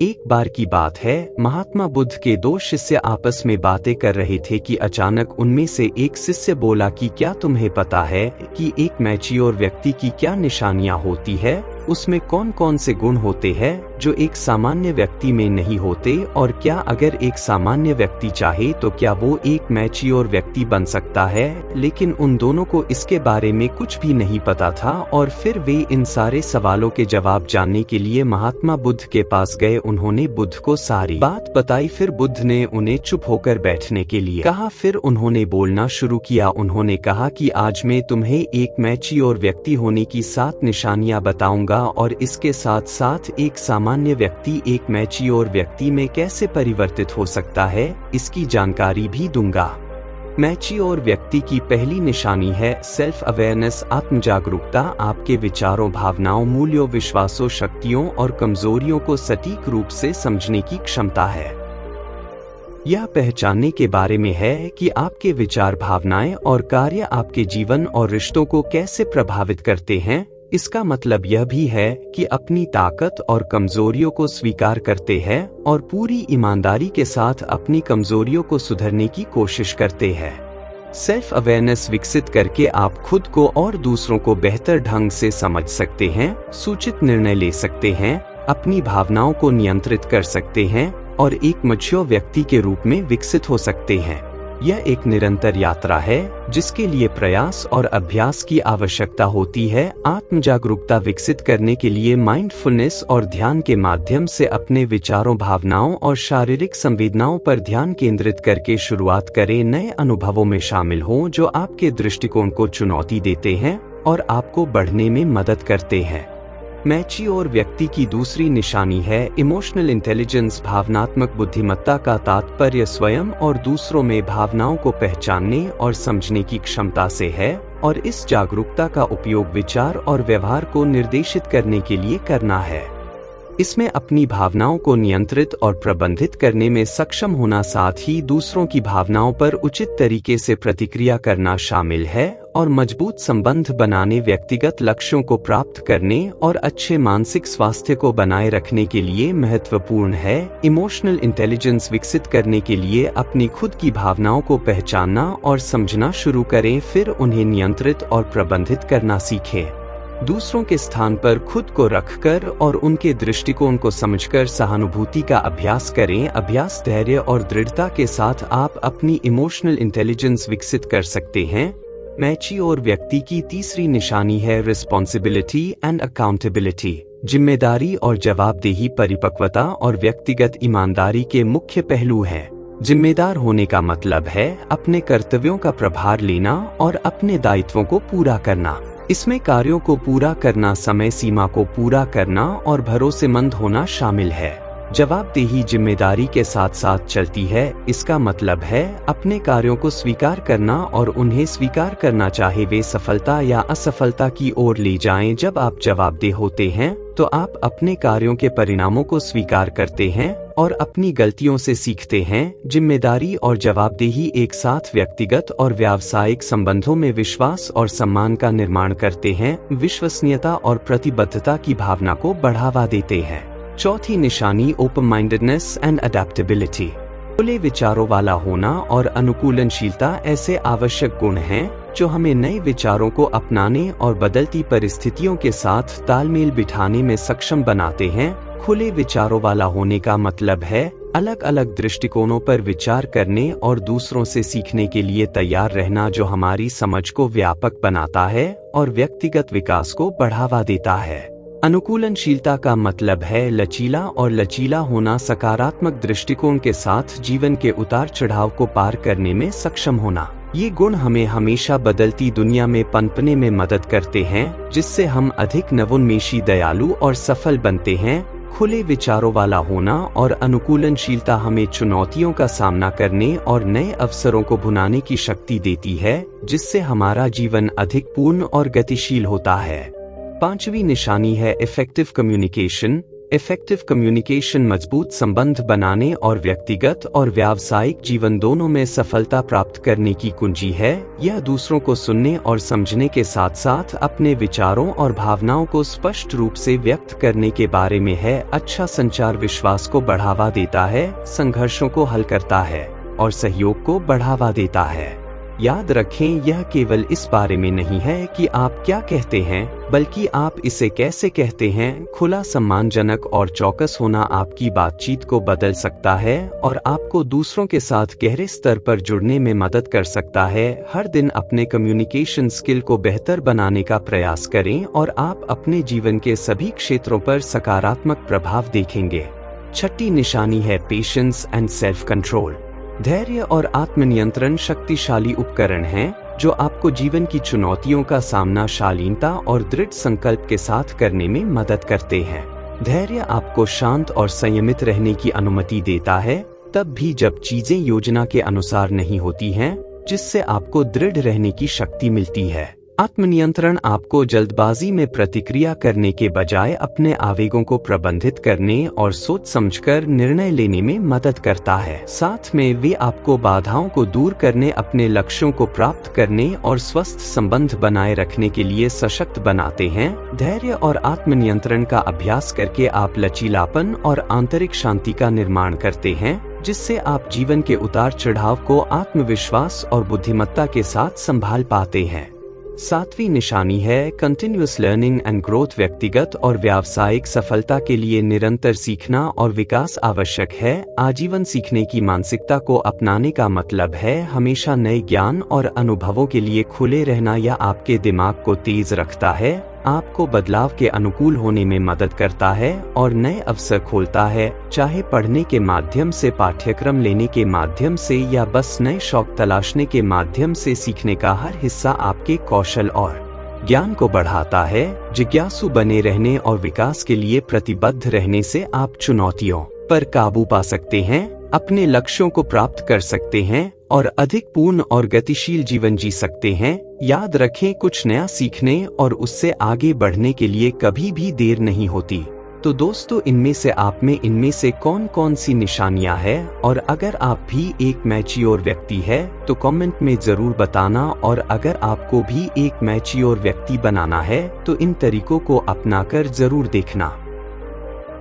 एक बार की बात है, महात्मा बुद्ध के दो शिष्य आपस में बातें कर रहे थे कि अचानक उनमें से एक शिष्य बोला कि क्या तुम्हें पता है कि एक मैच्योर व्यक्ति की क्या निशानियां होती है, उसमें कौन कौन से गुण होते हैं जो एक सामान्य व्यक्ति में नहीं होते, और क्या अगर एक सामान्य व्यक्ति चाहे तो क्या वो एक मैच्योर व्यक्ति बन सकता है। लेकिन उन दोनों को इसके बारे में कुछ भी नहीं पता था, और फिर वे इन सारे सवालों के जवाब जानने के लिए महात्मा बुद्ध के पास गए। उन्होंने बुद्ध को सारी बात बताई। फिर बुद्ध ने उन्हें चुप होकर बैठने के लिए कहा। फिर उन्होंने बोलना शुरू किया। उन्होंने कहा कि आज मैं तुम्हें एक मैच्योर व्यक्ति होने की 7 निशानियां बताऊंगा, और इसके साथ साथ एक सामान्य व्यक्ति एक मैच्योर व्यक्ति में कैसे परिवर्तित हो सकता है, इसकी जानकारी भी दूंगा। मैच्योर व्यक्ति की पहली निशानी है सेल्फ अवेयरनेस, आत्म जागरूकता। आपके विचारों, भावनाओं, मूल्यों, विश्वासों, शक्तियों और कमजोरियों को सटीक रूप से समझने की क्षमता है। यह पहचानने के बारे में है कि आपके विचार, भावनाएं और कार्य आपके जीवन और रिश्तों को कैसे प्रभावित करते हैं। इसका मतलब यह भी है कि अपनी ताकत और कमजोरियों को स्वीकार करते हैं और पूरी ईमानदारी के साथ अपनी कमजोरियों को सुधारने की कोशिश करते हैं। सेल्फ अवेयरनेस विकसित करके आप खुद को और दूसरों को बेहतर ढंग से समझ सकते हैं, सूचित निर्णय ले सकते हैं, अपनी भावनाओं को नियंत्रित कर सकते हैं और एक मैच्योर व्यक्ति के रूप में विकसित हो सकते हैं। यह एक निरंतर यात्रा है जिसके लिए प्रयास और अभ्यास की आवश्यकता होती है। आत्म जागरूकता विकसित करने के लिए माइंडफुलनेस और ध्यान के माध्यम से अपने विचारों, भावनाओं और शारीरिक संवेदनाओं पर ध्यान केंद्रित करके शुरुआत करें। नए अनुभवों में शामिल हों जो आपके दृष्टिकोण को चुनौती देते हैं और आपको बढ़ने में मदद करते हैं। मैच्योर व्यक्ति की दूसरी निशानी है इमोशनल इंटेलिजेंस, भावनात्मक बुद्धिमत्ता का तात्पर्य स्वयं और दूसरों में भावनाओं को पहचानने और समझने की क्षमता से है, और इस जागरूकता का उपयोग विचार और व्यवहार को निर्देशित करने के लिए करना है। इसमें अपनी भावनाओं को नियंत्रित और प्रबंधित करने में सक्षम होना, साथ ही दूसरों की भावनाओं पर उचित तरीके से प्रतिक्रिया करना शामिल है, और मजबूत संबंध बनाने, व्यक्तिगत लक्ष्यों को प्राप्त करने और अच्छे मानसिक स्वास्थ्य को बनाए रखने के लिए महत्वपूर्ण है। इमोशनल इंटेलिजेंस विकसित करने के लिए अपनी खुद की भावनाओं को पहचानना और समझना शुरू करें, फिर उन्हें नियंत्रित और प्रबंधित करना सीखें। दूसरों के स्थान पर खुद को रखकर और उनके दृष्टिकोण को समझकर सहानुभूति का अभ्यास करें। अभ्यास, धैर्य और दृढ़ता के साथ आप अपनी इमोशनल इंटेलिजेंस विकसित कर सकते हैं। मैच्योर व्यक्ति की तीसरी निशानी है रिस्पॉन्सिबिलिटी एंड अकाउंटेबिलिटी। जिम्मेदारी और जवाबदेही परिपक्वता और व्यक्तिगत ईमानदारी के मुख्य पहलू हैं। जिम्मेदार होने का मतलब है अपने कर्तव्यों का प्रभार लेना और अपने दायित्वों को पूरा करना। इसमें कार्यों को पूरा करना, समय सीमा को पूरा करना और भरोसेमंद होना शामिल है। जवाबदेही जिम्मेदारी के साथ साथ चलती है। इसका मतलब है अपने कार्यों को स्वीकार करना और उन्हें स्वीकार करना, चाहे वे सफलता या असफलता की ओर ले जाएं। जब आप जवाबदेह होते हैं तो आप अपने कार्यों के परिणामों को स्वीकार करते हैं और अपनी गलतियों से सीखते हैं। जिम्मेदारी और जवाबदेही एक साथ व्यक्तिगत और व्यावसायिक संबंधों में विश्वास और सम्मान का निर्माण करते हैं, विश्वसनीयता और प्रतिबद्धता की भावना को बढ़ावा देते हैं। चौथी निशानी ओपन माइंडेडनेस एंड अडेप्टेबिलिटी। खुले विचारों वाला होना और अनुकूलनशीलता ऐसे आवश्यक गुण हैं जो हमें नए विचारों को अपनाने और बदलती परिस्थितियों के साथ तालमेल बिठाने में सक्षम बनाते हैं। खुले विचारों वाला होने का मतलब है अलग अलग दृष्टिकोणों पर विचार करने और दूसरों से सीखने के लिए तैयार रहना, जो हमारी समझ को व्यापक बनाता है और व्यक्तिगत विकास को बढ़ावा देता है। अनुकूलनशीलता का मतलब है लचीला और लचीला होना, सकारात्मक दृष्टिकोण के साथ जीवन के उतार चढ़ाव को पार करने में सक्षम होना। ये गुण हमें हमेशा बदलती दुनिया में पनपने में मदद करते हैं, जिससे हम अधिक नवोन्मेषी, दयालु और सफल बनते हैं। खुले विचारों वाला होना और अनुकूलनशीलता हमें चुनौतियों का सामना करने और नए अवसरों को भुनाने की शक्ति देती है, जिससे हमारा जीवन अधिक पूर्ण और गतिशील होता है। पांचवी निशानी है इफेक्टिव कम्युनिकेशन। इफेक्टिव कम्युनिकेशन मजबूत संबंध बनाने और व्यक्तिगत और व्यावसायिक जीवन दोनों में सफलता प्राप्त करने की कुंजी है। यह दूसरों को सुनने और समझने के साथ साथ अपने विचारों और भावनाओं को स्पष्ट रूप से व्यक्त करने के बारे में है। अच्छा संचार विश्वास को बढ़ावा देता है, संघर्षों को हल करता है और सहयोग को बढ़ावा देता है। याद रखें, यह केवल इस बारे में नहीं है कि आप क्या कहते हैं, बल्कि आप इसे कैसे कहते हैं। खुला, सम्मानजनक और चौकस होना आपकी बातचीत को बदल सकता है और आपको दूसरों के साथ गहरे स्तर पर जुड़ने में मदद कर सकता है। हर दिन अपने कम्युनिकेशन स्किल को बेहतर बनाने का प्रयास करें और आप अपने जीवन के सभी क्षेत्रों पर सकारात्मक प्रभाव देखेंगे। छठी निशानी है पेशेंस एंड सेल्फ कंट्रोल। धैर्य और आत्मनियंत्रण शक्तिशाली उपकरण हैं जो आपको जीवन की चुनौतियों का सामना शालीनता और दृढ़ संकल्प के साथ करने में मदद करते हैं। धैर्य आपको शांत और संयमित रहने की अनुमति देता है, तब भी जब चीजें योजना के अनुसार नहीं होती हैं, जिससे आपको दृढ़ रहने की शक्ति मिलती है। आत्मनियंत्रण आपको जल्दबाजी में प्रतिक्रिया करने के बजाय अपने आवेगों को प्रबंधित करने और सोच समझकर निर्णय लेने में मदद करता है। साथ में वे आपको बाधाओं को दूर करने, अपने लक्ष्यों को प्राप्त करने और स्वस्थ संबंध बनाए रखने के लिए सशक्त बनाते हैं। धैर्य और आत्मनियंत्रण का अभ्यास करके आप लचीलापन और आंतरिक शांति का निर्माण करते हैं, जिससे आप जीवन के उतार चढ़ाव को आत्मविश्वास और बुद्धिमत्ता के साथ संभाल पाते हैं। सातवीं निशानी है कंटिन्यूअस लर्निंग एंड ग्रोथ। व्यक्तिगत और व्यावसायिक सफलता के लिए निरंतर सीखना और विकास आवश्यक है। आजीवन सीखने की मानसिकता को अपनाने का मतलब है हमेशा नए ज्ञान और अनुभवों के लिए खुले रहना। यह आपके दिमाग को तेज रखता है, आपको बदलाव के अनुकूल होने में मदद करता है और नए अवसर खोलता है, चाहे पढ़ने के माध्यम से, पाठ्यक्रम लेने के माध्यम से या बस नए शौक तलाशने के माध्यम से। सीखने का हर हिस्सा आपके कौशल और ज्ञान को बढ़ाता है। जिज्ञासु बने रहने और विकास के लिए प्रतिबद्ध रहने से आप चुनौतियों पर काबू पा सकते हैं, अपने लक्ष्यों को प्राप्त कर सकते हैं और अधिक पूर्ण और गतिशील जीवन जी सकते हैं। याद रखें, कुछ नया सीखने और उससे आगे बढ़ने के लिए कभी भी देर नहीं होती। तो दोस्तों, इनमें से कौन कौन सी निशानियां हैं, और अगर आप भी एक मैच्योर व्यक्ति है तो कमेंट में जरूर बताना। और अगर आपको भी एक मैच्योर व्यक्ति बनाना है तो इन तरीकों को अपनाकर जरूर देखना।